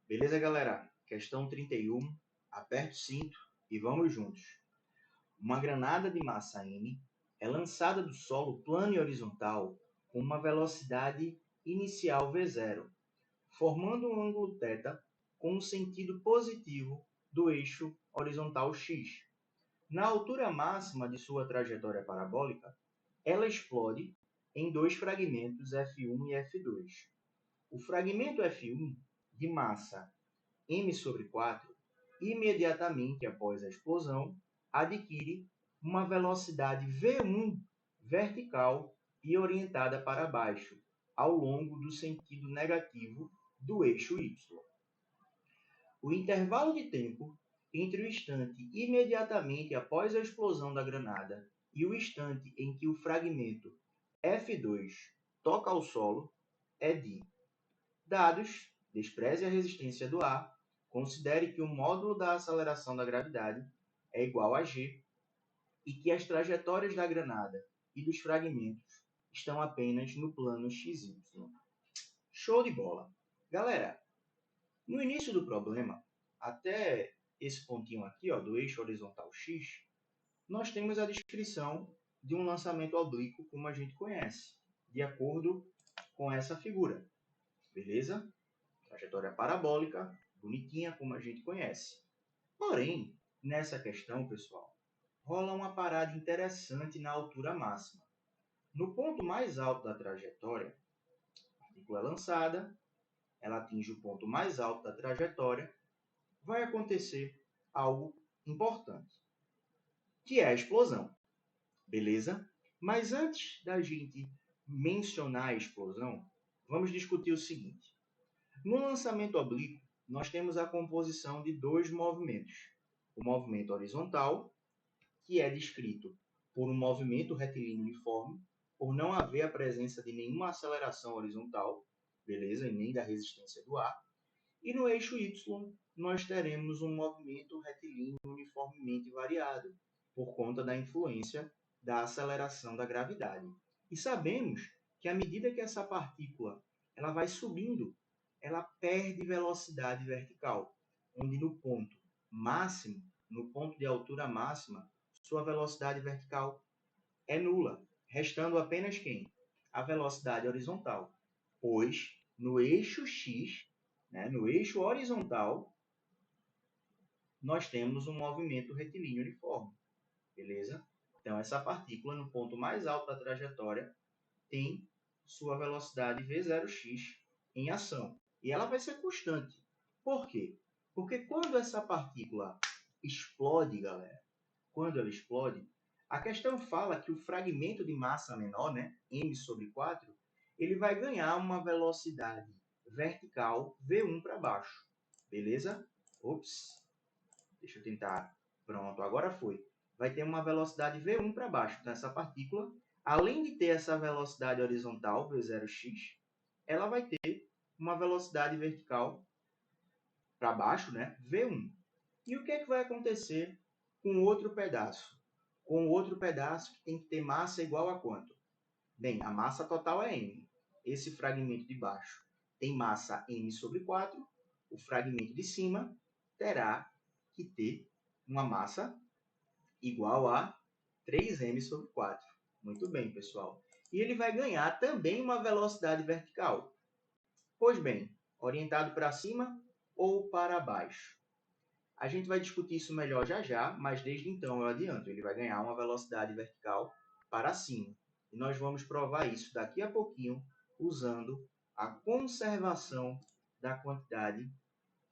Beleza, galera? Questão 31. Aperte o cinto e vamos juntos. Uma granada de massa m é lançada do solo plano e horizontal com uma velocidade inicial v0, formando um ângulo θ com um sentido positivo do eixo horizontal x. Na altura máxima de sua trajetória parabólica, ela explode em dois fragmentos F1 e F2. O fragmento F1, de massa m/4, imediatamente após a explosão, adquire uma velocidade v1 vertical e orientada para baixo, ao longo do sentido negativo do eixo y. O intervalo de tempo entre o instante imediatamente após a explosão da granada e o instante em que o fragmento F2 toca ao solo é de: dados, despreze a resistência do ar, considere que o módulo da aceleração da gravidade é igual a g e que as trajetórias da granada e dos fragmentos estão apenas no plano XY. Show de bola! Galera, no início do problema, até esse pontinho aqui, ó, do eixo horizontal x, nós temos a descrição de um lançamento oblíquo como a gente conhece, de acordo com essa figura. Beleza? Trajetória parabólica, bonitinha como a gente conhece. Porém, nessa questão, pessoal, rola uma parada interessante na altura máxima. No ponto mais alto da trajetória, a partícula é lançada, ela atinge o ponto mais alto da trajetória, vai acontecer algo importante, que é a explosão. Beleza? Mas antes da gente mencionar a explosão, vamos discutir o seguinte. No lançamento oblíquo, nós temos a composição de dois movimentos. O movimento horizontal, que é descrito por um movimento retilíneo uniforme, por não haver a presença de nenhuma aceleração horizontal, beleza? E nem da resistência do ar. E no eixo y, nós teremos um movimento retilíneo uniformemente variado, por conta da influência da aceleração da gravidade. E sabemos que à medida que essa partícula ela vai subindo, ela perde velocidade vertical, onde no ponto máximo, no ponto de altura máxima, sua velocidade vertical é nula, restando apenas quem? A velocidade horizontal, pois no eixo x, no eixo horizontal, nós temos um movimento retilíneo uniforme, beleza? Então, essa partícula, no ponto mais alto da trajetória, tem sua velocidade v0x em ação. E ela vai ser constante. Por quê? Porque quando essa partícula explode, galera, quando ela explode, a questão fala que o fragmento de massa menor, m/4, ele vai ganhar uma velocidade vertical v1 para baixo. Beleza? Ops. Deixa eu tentar. Pronto, agora foi. Vai ter uma velocidade v1 para baixo. Então, essa partícula, além de ter essa velocidade horizontal, v0x, ela vai ter uma velocidade vertical para baixo, v1. E o que é que vai acontecer com o outro pedaço? Com o outro pedaço que tem que ter massa igual a quanto? Bem, a massa total é m. Esse fragmento de baixo tem massa m/4. O fragmento de cima terá que ter uma massa igual a 3m/4. Muito bem, pessoal. E ele vai ganhar também uma velocidade vertical. Pois bem, orientado para cima ou para baixo? A gente vai discutir isso melhor já já, mas desde então eu adianto, ele vai ganhar uma velocidade vertical para cima. E nós vamos provar isso daqui a pouquinho usando a conservação da quantidade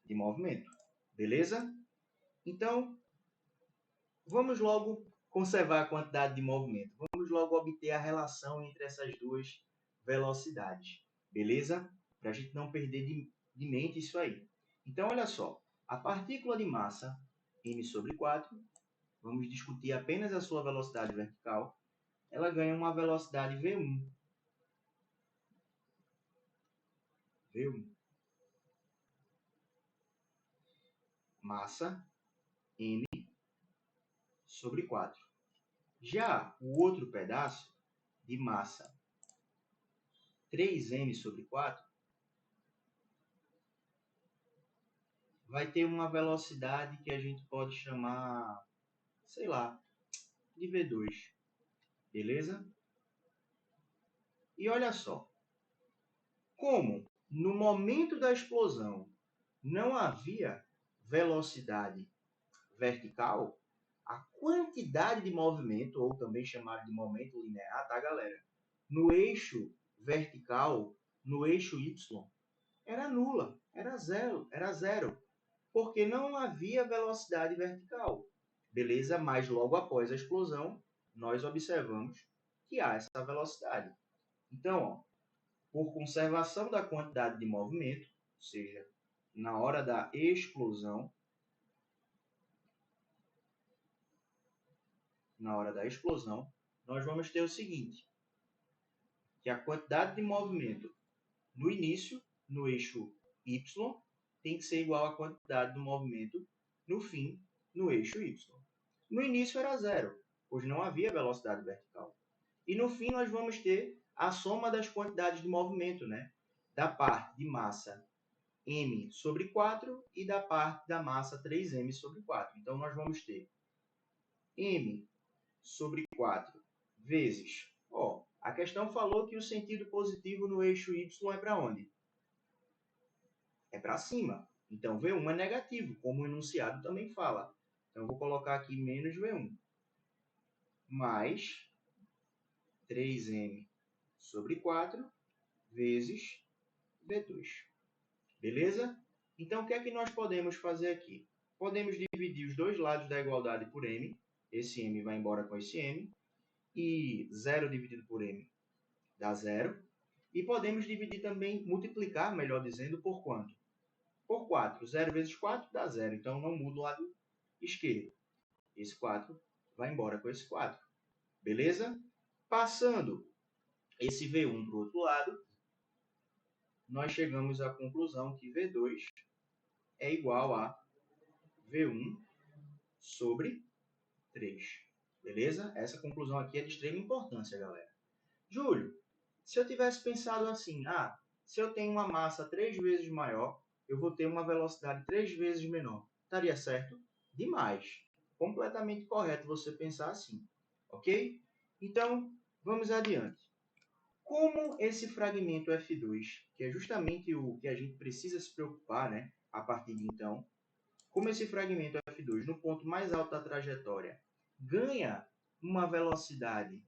de movimento. Beleza? Então, vamos logo conservar a quantidade de movimento. Vamos logo obter a relação entre essas duas velocidades. Beleza? Para a gente não perder de mente isso aí. Então, olha só. A partícula de massa m/4, vamos discutir apenas a sua velocidade vertical, ela ganha uma velocidade v1. V1. Massa m/4. Já o outro pedaço de massa 3m/4, vai ter uma velocidade que a gente pode chamar, sei lá, de V2, beleza? E olha só, como no momento da explosão não havia velocidade vertical, a quantidade de movimento, ou também chamado de momento linear, tá, galera? No eixo vertical, no eixo Y, era nula, era zero, porque não havia velocidade vertical. Beleza? Mas logo após a explosão, nós observamos que há essa velocidade. Então, ó, por conservação da quantidade de movimento, ou seja, na hora da explosão, nós vamos ter o seguinte, que a quantidade de movimento no início, no eixo Y, tem que ser igual à quantidade do movimento no fim, no eixo Y. No início era zero, pois não havia velocidade vertical. E no fim nós vamos ter a soma das quantidades de movimento, né? Da parte de massa m sobre 4 e da parte da massa 3m sobre 4. Então nós vamos ter m sobre 4 vezes... Ó, a questão falou que o sentido positivo no eixo y é para onde? É para cima. Então V1 é negativo, como o enunciado também fala. Então eu vou colocar aqui menos V1 mais 3m sobre 4 vezes V2. Beleza? Então, o que é que nós podemos fazer aqui? Podemos dividir os dois lados da igualdade por m. Esse m vai embora com esse m. E 0 dividido por m dá 0. E podemos dividir também, multiplicar, melhor dizendo, por quanto? Por 4. 0 vezes 4 dá 0. Então, não muda o lado esquerdo. Esse 4 vai embora com esse 4. Beleza? Passando esse V1 para o outro lado, nós chegamos à conclusão que V2 é igual a V1 sobre 3. Beleza? Essa conclusão aqui é de extrema importância, galera. Júlio, se eu tivesse pensado assim, se eu tenho uma massa 3 vezes maior, eu vou ter uma velocidade 3 vezes menor. Estaria certo? Demais. Completamente correto você pensar assim. Ok? Então, vamos adiante. Como esse fragmento F2, que é justamente o que a gente precisa se preocupar, né, a partir de então, como esse fragmento F2, no ponto mais alto da trajetória, ganha uma velocidade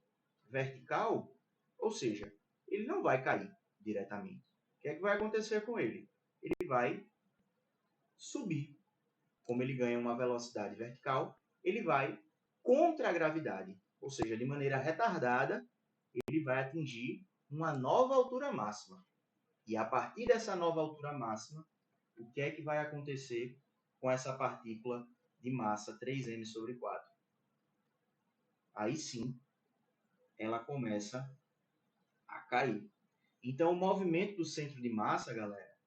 vertical, ou seja, ele não vai cair diretamente. O que é que vai acontecer com ele? Ele vai subir. Como ele ganha uma velocidade vertical, ele vai contra a gravidade, ou seja, de maneira retardada, ele vai atingir uma nova altura máxima. E a partir dessa nova altura máxima, o que é que vai acontecer com essa partícula de massa 3m sobre 4? Aí sim, ela começa a cair. Então, o movimento do centro de massa, galera,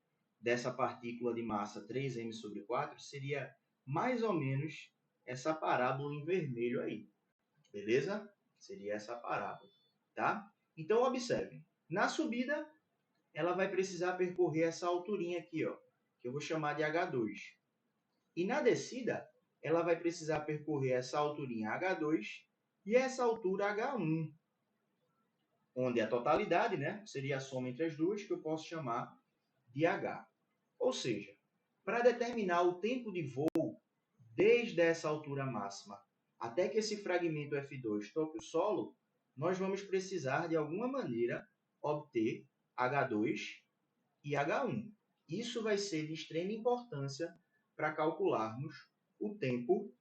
dessa partícula de massa 3m sobre 4 seria mais ou menos essa parábola em vermelho aí. Beleza? Seria essa parábola, tá? Então, observe. Na subida, ela vai precisar percorrer essa alturinha aqui, ó, que eu vou chamar de H2. E na descida, ela vai precisar percorrer essa alturinha H2 e essa altura H1, onde a totalidade, né, seria a soma entre as duas, que eu posso chamar de H. Ou seja, para determinar o tempo de voo desde essa altura máxima até que esse fragmento F2 toque o solo, nós vamos precisar, de alguma maneira, obter H2 e H1. Isso vai ser de extrema importância para calcularmos o tempo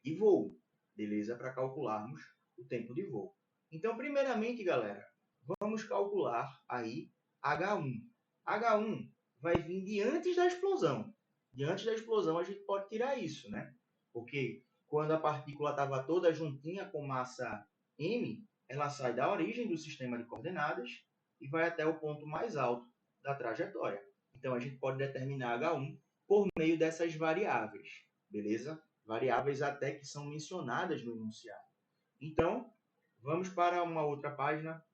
de voo, beleza? Para calcularmos o tempo de voo. Então, primeiramente, galera, vamos calcular aí H1. H1 vai vir de antes da explosão. De antes da explosão, a gente pode tirar isso, né? Porque quando a partícula estava toda juntinha com massa m, ela sai da origem do sistema de coordenadas e vai até o ponto mais alto da trajetória. Então, a gente pode determinar H1 por meio dessas variáveis, beleza? Variáveis até que são mencionadas no enunciado. Então, vamos para uma outra página,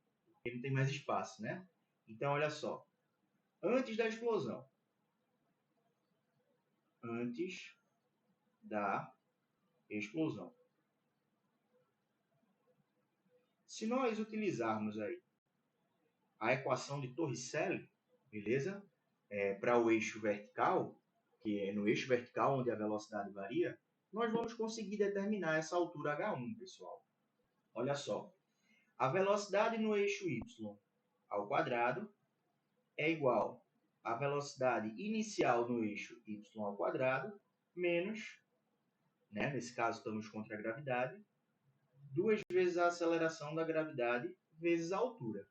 que não tem mais espaço, né? Então, olha só. Antes da explosão, antes da explosão. Se nós utilizarmos aí a equação de Torricelli, beleza? Para o eixo vertical, que é no eixo vertical onde a velocidade varia, nós vamos conseguir determinar essa altura h1, pessoal. Olha só, a velocidade no eixo y ao quadrado é igual à velocidade inicial no eixo y ao quadrado menos, nesse caso estamos contra a gravidade, 2 vezes a aceleração da gravidade vezes a altura.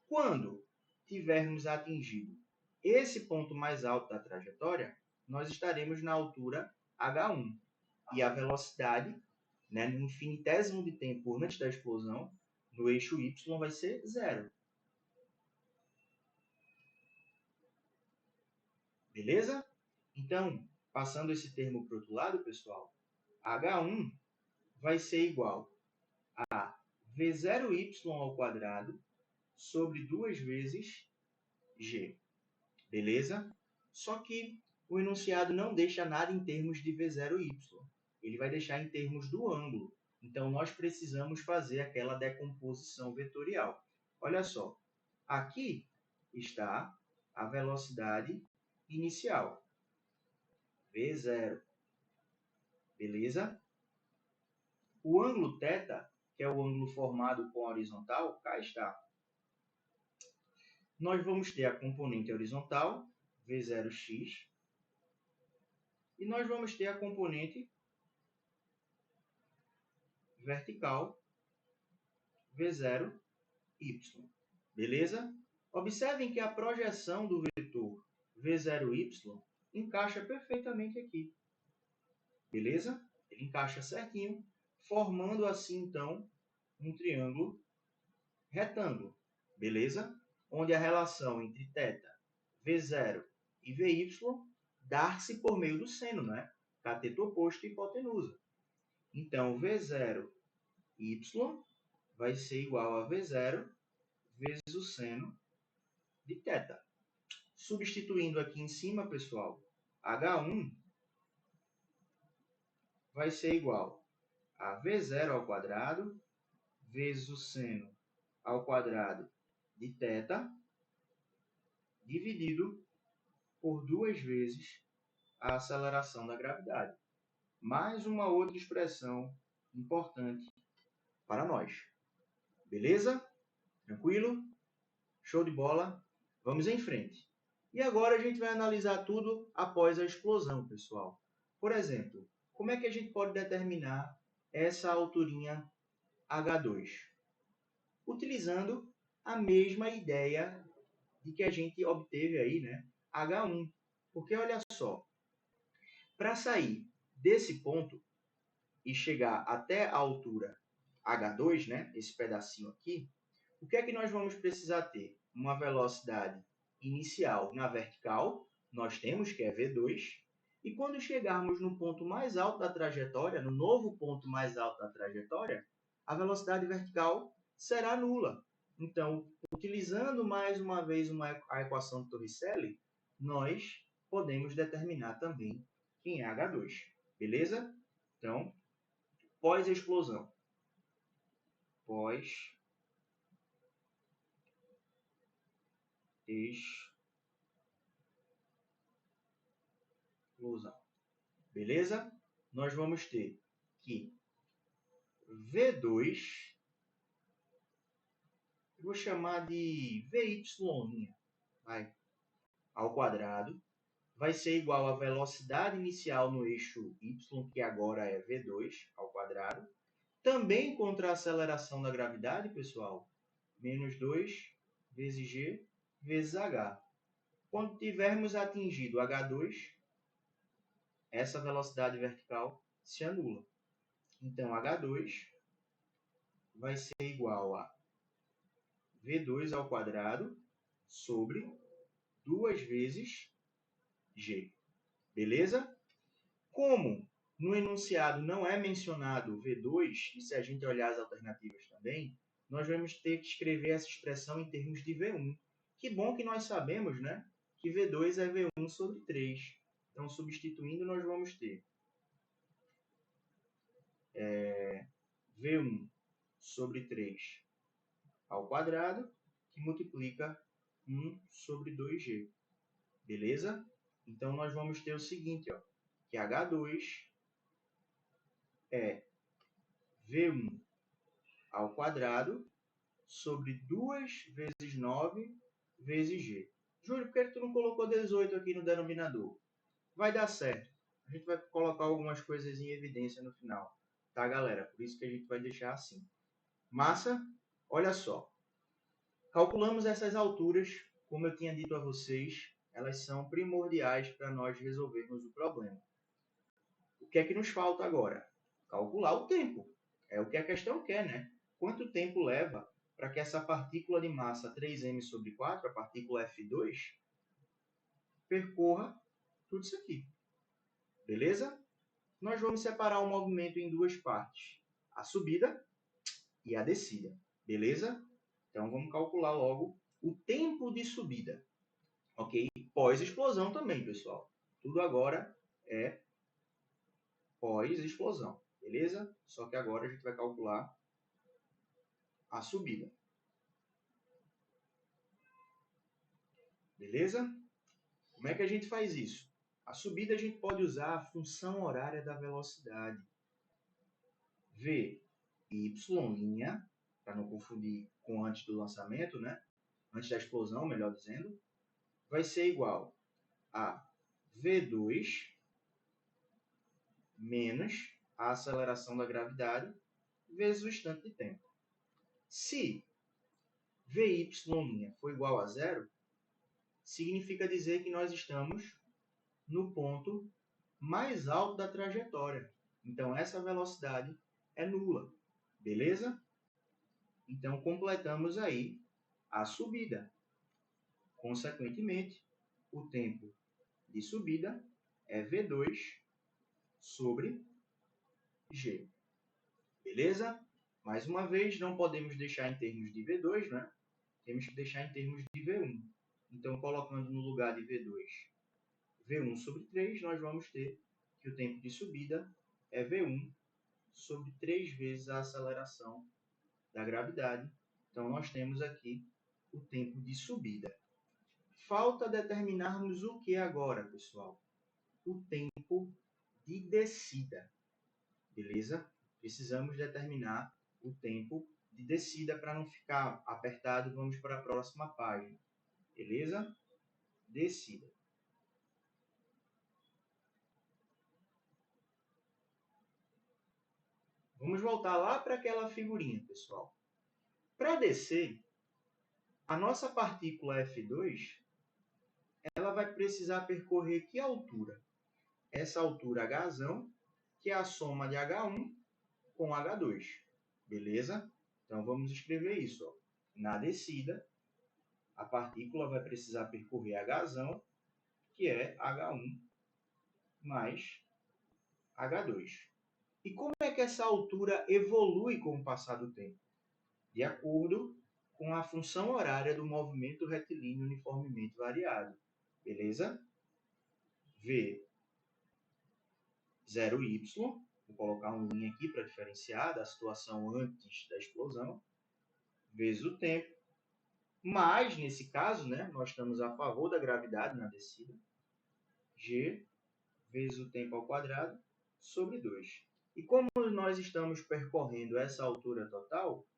Quando tivermos atingido esse ponto mais alto da trajetória, nós estaremos na altura h1. E a velocidade, no infinitésimo de tempo antes da explosão, no eixo y vai ser 0. Beleza? Então, passando esse termo para o outro lado, pessoal, h1 vai ser igual a v0y ao quadrado sobre 2 vezes g. Beleza? Só que o enunciado não deixa nada em termos de v0y. Ele vai deixar em termos do ângulo. Então, nós precisamos fazer aquela decomposição vetorial. Olha só, aqui está a velocidade inicial, v0. Beleza? O ângulo θ, que é o ângulo formado com a horizontal, cá está. Nós vamos ter a componente horizontal, v0x, e nós vamos ter a componente vertical, v0y. Beleza? Observem que a projeção do vetor v0y encaixa perfeitamente aqui. Beleza? Ele encaixa certinho, formando assim, então, um triângulo retângulo. Beleza? Onde a relação entre θ, v0 e vy dá-se por meio do seno, né? Cateto oposto e hipotenusa. Então, v0y vai ser igual a v0 vezes o seno de θ. Substituindo aqui em cima, pessoal, h1 vai ser igual a v0 ao quadrado vezes o seno ao quadrado de θ dividido por 2 vezes a aceleração da gravidade. Mais uma outra expressão importante para nós. Beleza? Tranquilo? Show de bola? Vamos em frente. E agora a gente vai analisar tudo após a explosão, pessoal. Por exemplo, como é que a gente pode determinar essa alturinha h2? Utilizando a mesma ideia de que a gente obteve aí, h1. Porque olha só, para sair desse ponto e chegar até a altura h2, esse pedacinho aqui, o que é que nós vamos precisar ter? Uma velocidade inicial na vertical, nós temos que é v2, e quando chegarmos no ponto mais alto da trajetória, no novo ponto mais alto da trajetória, a velocidade vertical será nula. Então, utilizando mais uma vez a equação de Torricelli, nós podemos determinar também quem é h2. Beleza? Então, pós-explosão. Pós-explosão. Beleza? Nós vamos ter que V2, eu vou chamar de VY, ao quadrado, vai ser igual à velocidade inicial no eixo Y, que agora é V2 ao quadrado, também contra a aceleração da gravidade, pessoal, menos 2 vezes G vezes H. Quando tivermos atingido H2, essa velocidade vertical se anula. Então, H2 vai ser igual a V2 ao quadrado sobre 2 vezes G. Beleza? Como no enunciado não é mencionado V2, e se a gente olhar as alternativas também, nós vamos ter que escrever essa expressão em termos de V1. Que bom que nós sabemos, que V2 é V1 sobre 3. Então, substituindo, nós vamos ter V1 sobre 3 ao quadrado, que multiplica 1 sobre 2G. Beleza? Então, nós vamos ter o seguinte, ó, que H2 é V1 ao quadrado sobre 2 vezes 9 vezes G. Júlio, por que tu não colocou 18 aqui no denominador? Vai dar certo. A gente vai colocar algumas coisas em evidência no final. Tá, galera? Por isso que a gente vai deixar assim. Massa? Olha só. Calculamos essas alturas, como eu tinha dito a vocês, elas são primordiais para nós resolvermos o problema. O que é que nos falta agora? Calcular o tempo. É o que a questão quer, né? Quanto tempo leva para que essa partícula de massa 3m sobre 4, a partícula F2, percorra tudo isso aqui. Beleza? Nós vamos separar o movimento em duas partes. A subida e a descida. Beleza? Então, vamos calcular logo o tempo de subida. Ok? Pós-explosão também, pessoal. Tudo agora é pós-explosão. Beleza? Só que agora a gente vai calcular a subida. Beleza? Como é que a gente faz isso? A subida a gente pode usar a função horária da velocidade. V, y', para não confundir com antes do lançamento, né? Antes da explosão, melhor dizendo, vai ser igual a V2 menos a aceleração da gravidade vezes o instante de tempo. Se Vy' for igual a zero, significa dizer que nós estamos no ponto mais alto da trajetória. Então, essa velocidade é nula. Beleza? Então, completamos aí a subida. Consequentemente, o tempo de subida é V2 sobre G. Beleza? Mais uma vez, não podemos deixar em termos de V2, né? Temos que deixar em termos de V1. Então, colocando no lugar de V2, V1 sobre 3, nós vamos ter que o tempo de subida é V1 sobre 3 vezes a aceleração da gravidade. Então, nós temos aqui o tempo de subida. Falta determinarmos o que agora, pessoal? O tempo de descida. Beleza? Precisamos determinar o tempo de descida para não ficar apertado. Vamos para a próxima página. Beleza? Descida. Vamos voltar lá para aquela figurinha, pessoal. Para descer, a nossa partícula F2, ela vai precisar percorrer que altura? Essa altura H, que é a soma de H1 com H2. Beleza? Então, vamos escrever isso. Ó. Na descida, a partícula vai precisar percorrer H, que é H1 mais H2. E como é que essa altura evolui com o passar do tempo? De acordo com a função horária do movimento retilíneo uniformemente variado. Beleza? V 0y, vou colocar um linha aqui para diferenciar da situação antes da explosão, vezes o tempo, mas, nesse caso, né, nós estamos a favor da gravidade na descida, g vezes o tempo ao quadrado sobre 2. E como nós estamos percorrendo essa altura total,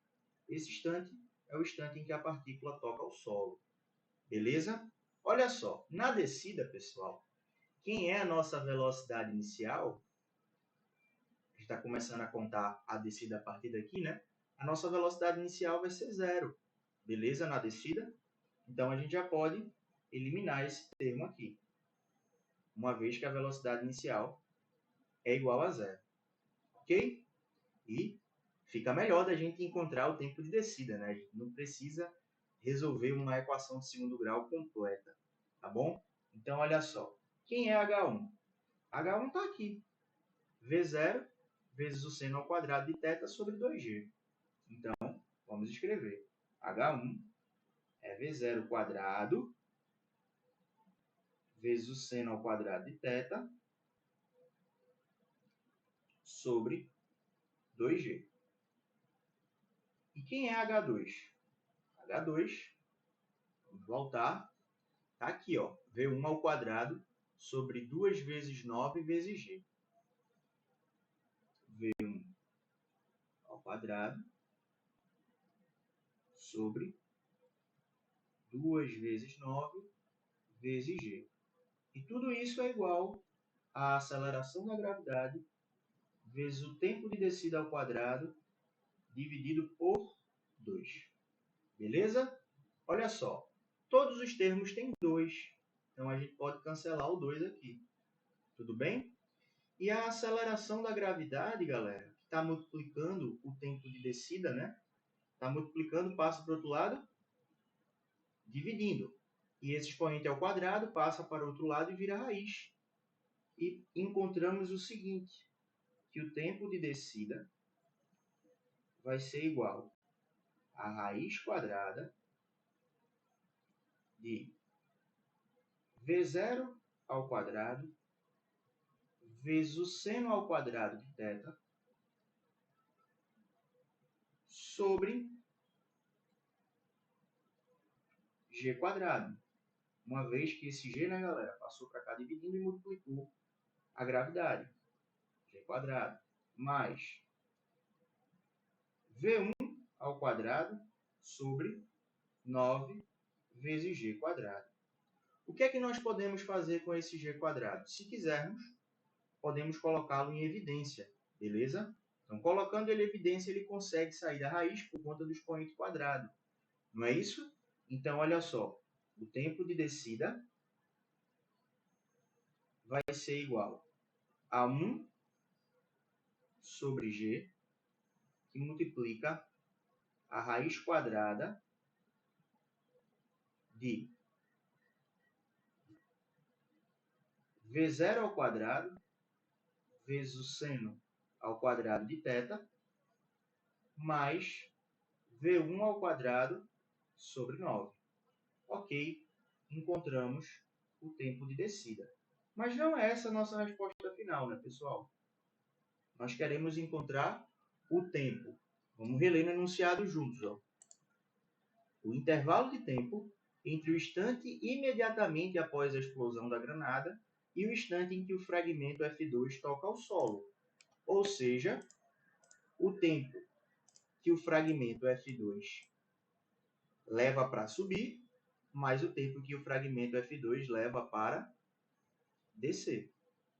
esse instante é o instante em que a partícula toca o solo. Beleza? Olha só, na descida, pessoal, quem é a nossa velocidade inicial? A gente está começando a contar a descida a partir daqui, né? A nossa velocidade inicial vai ser zero. Beleza? Na descida. Então, a gente já pode eliminar esse termo aqui, uma vez que a velocidade inicial é igual a zero. Ok? E fica melhor da gente encontrar o tempo de descida, né? A gente não precisa resolver uma equação de segundo grau completa, tá bom? Então, olha só. Quem é H1? H1 está aqui. V0 vezes o seno ao quadrado de θ sobre 2g. Então, vamos escrever. H1 é V0 quadrado vezes o seno ao quadrado de θ sobre 2g. E quem é H2? H2, vamos voltar, está aqui, ó, V1 ao quadrado sobre 2 vezes 9 vezes g. V1 ao quadrado sobre 2 vezes 9 vezes g. E tudo isso é igual à aceleração da gravidade vezes o tempo de descida ao quadrado dividido por 2. Beleza? Olha só, todos os termos têm 2, então a gente pode cancelar o 2 aqui. Tudo bem? E a aceleração da gravidade, galera, que está multiplicando o tempo de descida, né? Está multiplicando, passa para o outro lado, dividindo. E esse expoente ao quadrado passa para o outro lado e vira raiz. E encontramos o seguinte, que o tempo de descida vai ser igual a raiz quadrada de V0 ao quadrado vezes o seno ao quadrado de θ sobre g quadrado. Uma vez que esse g, né, galera, passou para cá dividindo e multiplicou a gravidade. G quadrado mais V1 ao quadrado sobre 9 vezes g quadrado. O que é que nós podemos fazer com esse g quadrado? Se quisermos, podemos colocá-lo em evidência, beleza? Então, colocando ele em evidência, ele consegue sair da raiz por conta do expoente quadrado. Não é isso? Então, olha só. O tempo de descida vai ser igual a 1 sobre g, que multiplica a raiz quadrada de V0 ao quadrado vezes o seno ao quadrado de θ mais V1 ao quadrado sobre 9. Ok, encontramos o tempo de descida. Mas não é essa a nossa resposta final, né, pessoal? Nós queremos encontrar o tempo. Vamos reler no enunciado juntos, ó. O intervalo de tempo entre o instante imediatamente após a explosão da granada e o instante em que o fragmento F2 toca ao solo. Ou seja, o tempo que o fragmento F2 leva para subir, mais o tempo que o fragmento F2 leva para descer.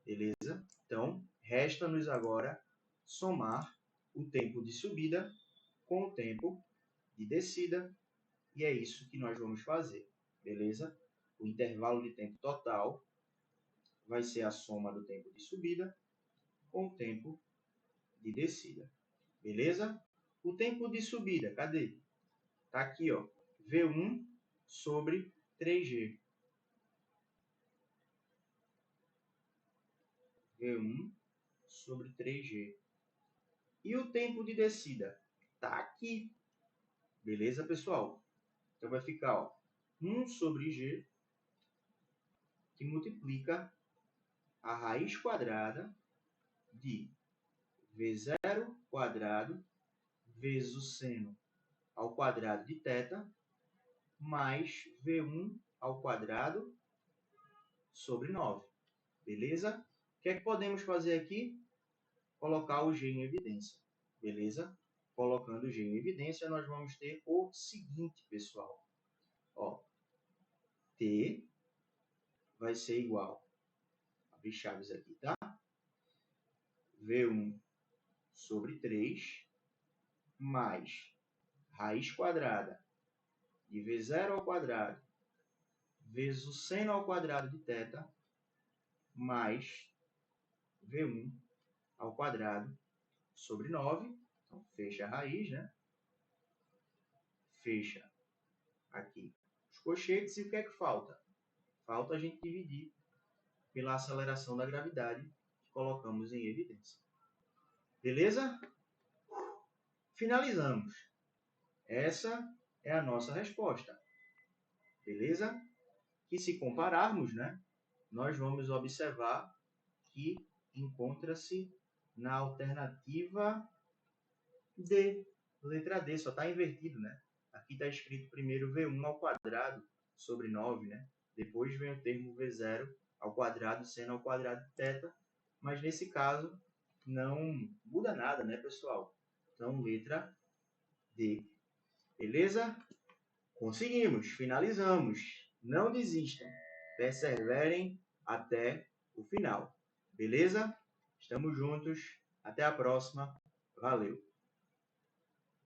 Beleza? Então, resta-nos agora somar o tempo de subida com o tempo de descida, e é isso que nós vamos fazer. Beleza? O intervalo de tempo total vai ser a soma do tempo de subida com o tempo de descida. Beleza? O tempo de subida, cadê? Está aqui, ó. V1 sobre 3G. V1 sobre 3G. E o tempo de descida? Está aqui. Beleza, pessoal? Então vai ficar, ó, 1 sobre G, que multiplica a raiz quadrada de V0 quadrado vezes o seno ao quadrado de θ mais V1 ao quadrado sobre 9. Beleza? O que é que podemos fazer aqui? Colocar o G em evidência. Beleza? Colocando o G em evidência, nós vamos ter o seguinte, pessoal. Ó, T vai ser igual, abrir chaves aqui, tá? V1 sobre 3 mais raiz quadrada de V0 ao quadrado vezes o seno ao quadrado de θ mais V1 ao quadrado sobre 9. Então, fecha a raiz, né? Fecha aqui os cochetes. E o que é que falta? Falta a gente dividir pela aceleração da gravidade que colocamos em evidência. Beleza? Finalizamos. Essa é a nossa resposta. Beleza? Que se compararmos, né, nós vamos observar que encontra-se na alternativa D, letra D, só está invertido, né? Aqui está escrito primeiro V1 ao quadrado sobre 9, né? Depois vem o termo V0 ao quadrado seno ao quadrado de θ, mas nesse caso não muda nada, né, pessoal? Então, letra D. Beleza? Conseguimos, finalizamos. Não desistam, perseverem até o final. Beleza? Estamos juntos. Até a próxima. Valeu!